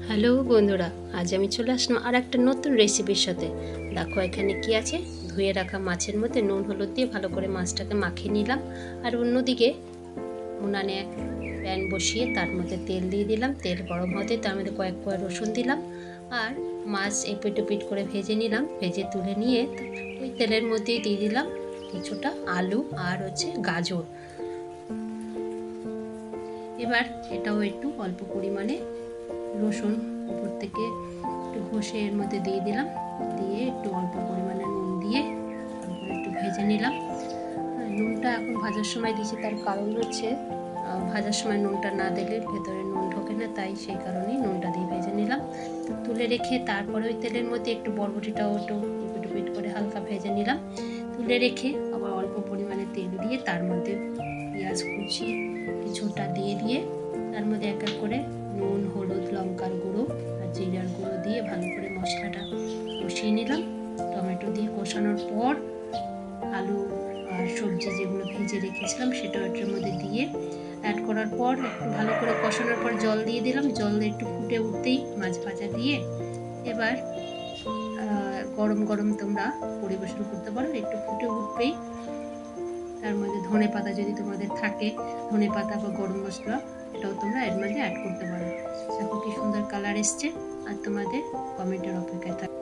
Hello বন্ধুরা, আজ আমি চলে আসলাম আর একটা নতুন রেসিপির সাথে। দেখো এখানে কি আছে। ধুয়ে রাখা মাছের মধ্যে নুন হলুদ দিয়ে ভালো করে মাছটাকে মাখিয়ে নিলাম। আর অন্যদিকে উনানে প্যান বসিয়ে তার মধ্যে তেল দিয়ে দিলাম। তেল গরম হতে তার মধ্যে কয়েক কোয়া রসুন দিলাম। আর মাছ এপিট ওপিট করে ভেজে নিলাম। ভেজে তুলে নিয়ে ওই তেলের মধ্যেই দিয়ে দিলাম কিছুটা আলু আর গাজর। এবার এটাও একটু অল্প পরিমাণে রসুন উপর থেকে একটু ঘষে এর মধ্যে দিয়ে দিলাম। দিয়ে একটু অল্প পরিমাণে নুন দিয়ে তারপরে একটু ভেজে নিলাম। নুনটা এখন ভাজার সময় দিয়েছি, তার কারণ হচ্ছে ভাজার সময় নুনটা না দিলে ভেতরে নুন ঢোকে না, তাই সেই কারণেই নুনটা দিয়ে ভেজে নিলাম। তুলে রেখে তারপরে ওই তেলের মধ্যে একটু বরবটিটাও একটু পিট করে হালকা ভেজে নিলাম। তুলে রেখে আবার অল্প পরিমাণে তেল দিয়ে তার মধ্যে পেঁয়াজ কুচি কিছুটা দিয়ে তার মধ্যে এক এক করে নুন হলুদ লঙ্কার গুঁড়ো আর জিরার গুঁড়ো দিয়ে ভালো করে মশলাটা কষিয়ে নিলাম। টমেটো দিয়ে কষানোর পর আলু আর সবজি যেগুলো ভেজে রেখেছিলাম সেটা এটার মধ্যে দিয়ে অ্যাড করার পর একটু ভালো করে কষানোর পর জল দিয়ে দিলাম। জল একটু ফুটে উঠতেই মাছ ভাজা দিয়ে এবার গরম গরম তোমরা পরিবেশন করতে পারো। একটু ফুটে উঠবেই তার মধ্যে ধনে পাতা যদি তোমাদের থাকে, ধনে পাতা বা গরম মশলা এটাও তোমরা এর মধ্যে অ্যাড করতে পারো। দেখো কি সুন্দর কালার এসছে। আর তোমাদের কমেন্টের অপেক্ষায় থাকো।